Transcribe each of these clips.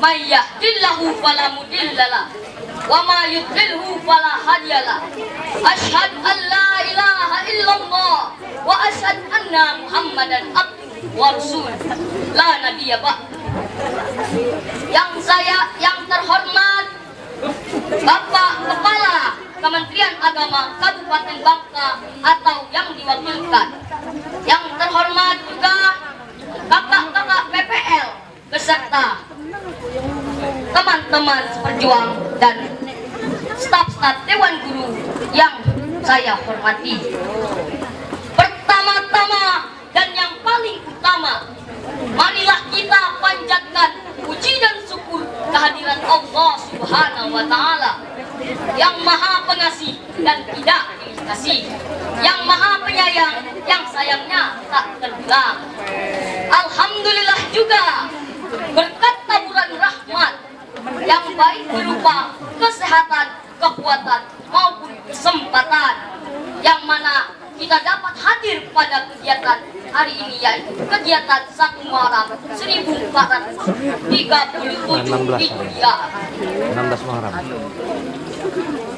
may yahdihillahu fala mudhillalah wa ma yudlilhu fala hadiyalah. Asyhadu an la ilaha illallah wa asyhadu anna Muhammadan abduhu wa rasuluh la nabiyya ba'd. Yang terhormat Bapak Kepala Kementerian Agama Kabupaten Bangka atau yang diwakilkan, yang terhormat juga kakak-kakak PPL beserta teman-teman seperjuang dan staf-staf Dewan Guru yang saya hormati. Pertama-tama dan yang paling utama, marilah kita panjatkan puji dan syukur kehadiran Allah Subhanahu wa Ta'ala yang Maha Pengasih dan tidak kasih, yang Maha Penyayang, yang sayangnya tak terbilang. Alhamdulillah juga berkat taburan rahmat yang baik berupa kesehatan, kekuatan maupun kesempatan, yang mana kita dapat hadir pada kegiatan hari ini, yaitu kegiatan 1 Muharram 1437 Hijriah. 16 Muharram.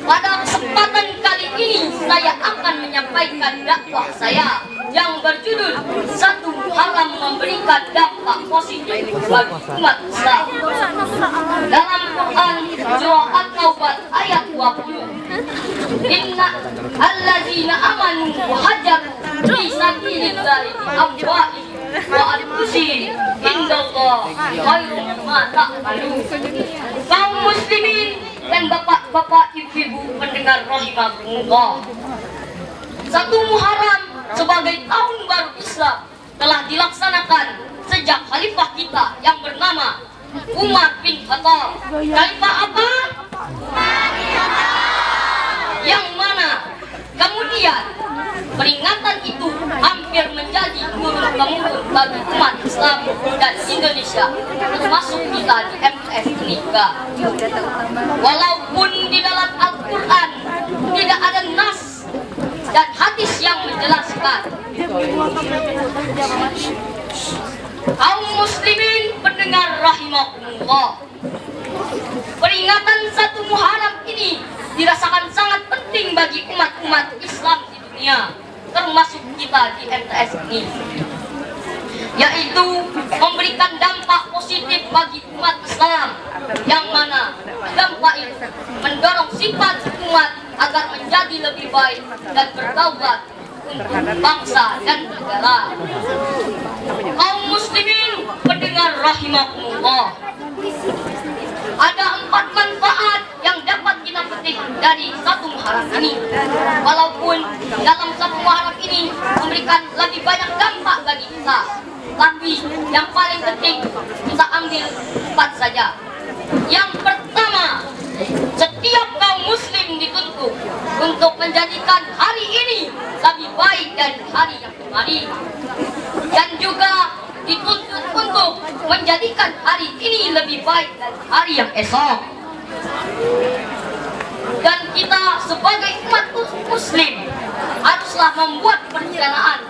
Pada kesempatan kali ini saya akan menyampaikan dakwah saya yang berjudul 1 Muharram memberikan dampak positif bagi umat Islam. Dalam Quran surah At-Taubah ayat 20, Inna allazina amanu wa hajaru fi sabilillahi amwalihim wa anfusihim indallah khairum mimma ta'malun. Kaum muslimin dan bapak-bapak, ibu-ibu pendengar rahimahumullah, 1 Muharram sebagai tahun baru Islam telah dilaksanakan sejak khalifah kita yang bernama Umar bin Khattab. Khalifah apa? Yang mana kemudian peringatan itu hampir menjadi turun-temurun bagi umat Islam dan Indonesia, termasuk kita di MTS ini juga. Walaupun di dalam Al-Quran tidak ada nas dan hadis yang menjelaskan, kaum muslimin pendengar rahimahumullah, peringatan 1 Muharram ini dirasakan sangat penting bagi umat-umat Islam di dunia, termasuk kita di MTS ini, yaitu memberikan dampak positif bagi umat Islam, yang mana dampak itu mendorong sifat umat agar menjadi lebih baik dan berdaulat untuk bangsa dan negara. Kaum muslimin pendengar rahimahumullah, ada 4 manfaat yang dapat kita petik dari 1 Muharram ini. Walaupun dalam 1 Muharram ini memberikan lebih banyak dampak bagi kita, tapi yang paling penting kita ambil 4 saja. Yang pertama, setiap kaum muslim dituntut untuk menjadikan hari ini lebih baik dari hari yang kemarin, dan juga dituntut untuk menjadikan hari ini lebih baik dari hari yang esok. Dan kita sebagai umat muslim haruslah membuat perencanaan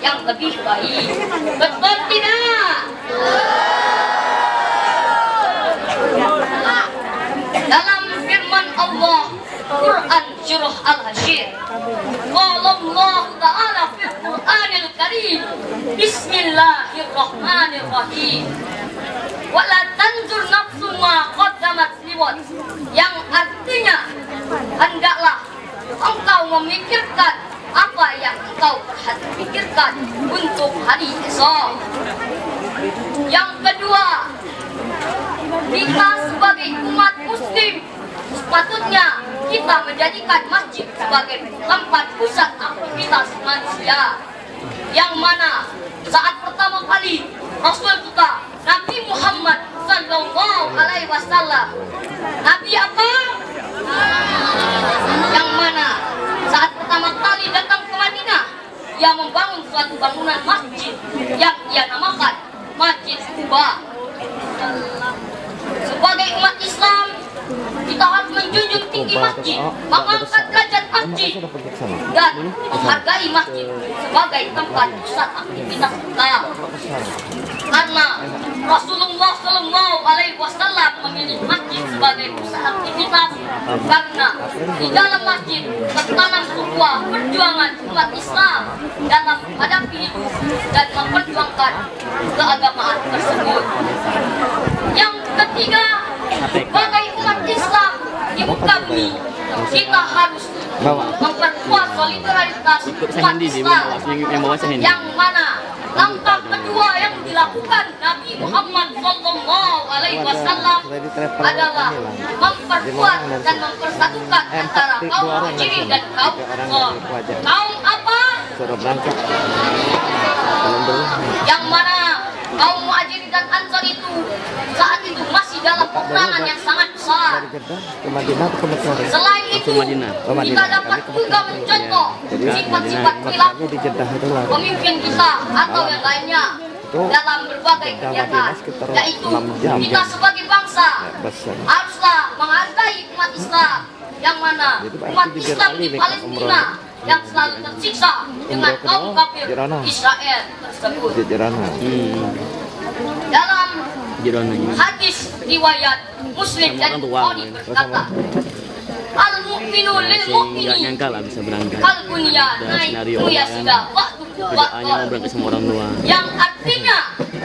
yang lebih baik. Betul tidak? Dalam firman Allah Quran surah Al-Hasyr, qala Allah Ta'ala fil Qur'anil Karim, Bismillahirrahmanirrahim, wala tanzur nafsu ma qaddamat liwat, yang artinya hendaklah engkau memikirkan apa yang engkau pikirkan untuk hari esok. Yang kedua, kita sebagai umat muslim sepatutnya kita menjadikan masjid sebagai tempat pusat aktivitas manusia, yang mana saat pertama kali Rasul kita Nabi Muhammad Sallallahu Alaihi Wasallam, Nabi apa? Yang mana saat pertama kali datang ke Madinah, ia membangun suatu bangunan masjid yang ia namakan Masjid Quba. Sebagai umat Islam, kita harus menjunjung tinggi masjid, mengangkat derajat masjid, dan menghargai masjid sebagai tempat pusat aktivitas kita. Karena Rasulullah SAW karena di dalam masjid tertanam sebuah perjuangan umat Islam dalam menghadapi hidup dan memperjuangkan keagamaan tersebut. Yang ketiga, sebagai umat Islam di muka bumi, kita harus memperkuat solidaritas umat Islam, yang mana langkah kedua yang dilakukan Nabi Muhammad SAW adalah memperkuat dan mempersatukan antara kaum muhajirin dan kaum ansor. Kaum apa? Yang mana kaum muhajirin dan ansor itu saat itu masih dalam peperangan yang sangat besar. Selain itu, kita dapat juga mencontoh sifat-sifat perilaku pemimpin kita atau yang lainnya dalam berbagai kegiatan, yaitu kita sebagai bangsa haruslah menghargai umat Islam, yang mana umat Islam di Palestina yang selalu tersiksa dengan kaum kafir Israel tersebut. Dalam hadis riwayat Muslim dan Bukhari berkata, al-mu'minu lil mu'mini kal bunyan yasida yang artinya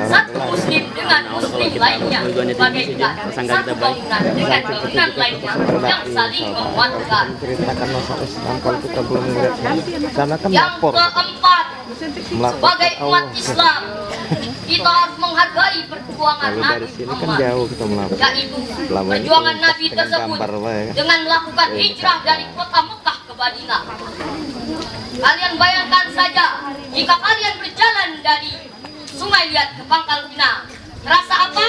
satu muslim dengan muslim lainnya bagaikan satu bangunan dengan bangunan lainnya yang saling menguatkan. Yang keempat, sebagai umat Islam kita harus menghargai perjuangan Nabi Muhammad, yaitu perjuangan Nabi tersebut dengan melakukan hijrah dari kota Mekah ke Madinah. Kalian bayangkan saja, jika kalian berjalan dari Sungai Liat ke Pangkal Pinang, terasa apa?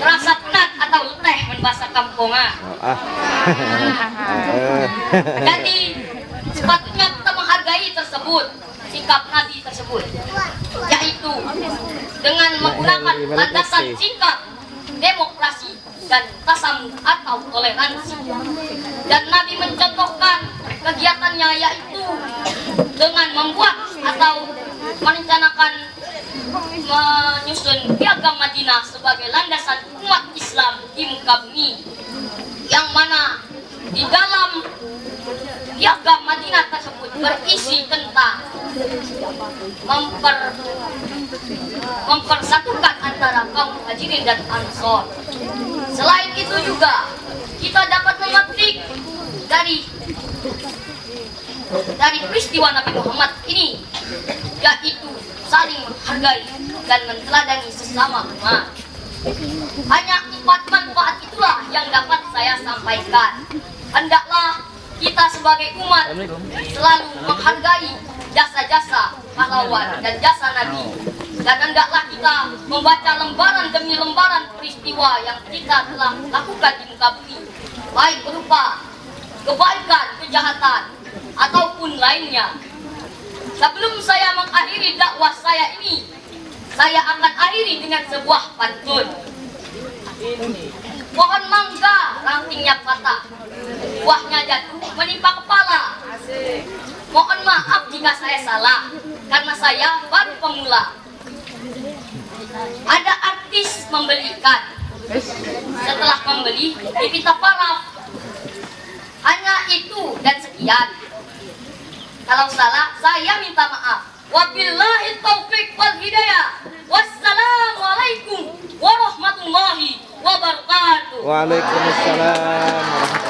Terasa penat atau letih membahasa kampungan. Jadi sepatutnya kita menghargai tersebut, sikap Nabi tersebut, yaitu dengan menggunakan landasan singkat demokrasi dan tasamu atau toleransi. Dan Nabi mencontohkan kegiatannya yaitu dengan membuat atau merencanakan menyusun piagam Madinah sebagai landasan umat Islam di muka bumi, yang mana di dalam piagam Madinah tersebut berisi tentang mempersatukan antara kaum muhajirin dan ansor. Selain itu juga kita dapat memetik dari peristiwa Nabi Muhammad ini, yaitu saling menghargai dan meneladani sesama umat. Hanya 4 manfaat itulah yang dapat saya sampaikan. Hendaklah kita sebagai umat selalu menghargai jasa-jasa pahlawan dan jasa Nabi, dan hendaklah kita membaca lembaran demi lembaran peristiwa yang kita telah lakukan di muka bumi, baik berupa kebaikan, kejahatan, ataupun lainnya. Sebelum saya mengakhiri dakwah saya ini, saya akan akhiri dengan sebuah pantun. Pohon mangga rantingnya patah, buahnya jatuh menimpa kepala. Mohon maaf jika saya salah, karena saya baru pemula. Ada artis membeli ikan, setelah membeli diminta paraf. Hanya itu dan sekian. Kalau salah, saya minta maaf. Wabillahi taufiq wal hidayah. Wassalamualaikum warahmatullahi wabarakatuh. Waalaikumsalam warahmatullahi wabarakatuh.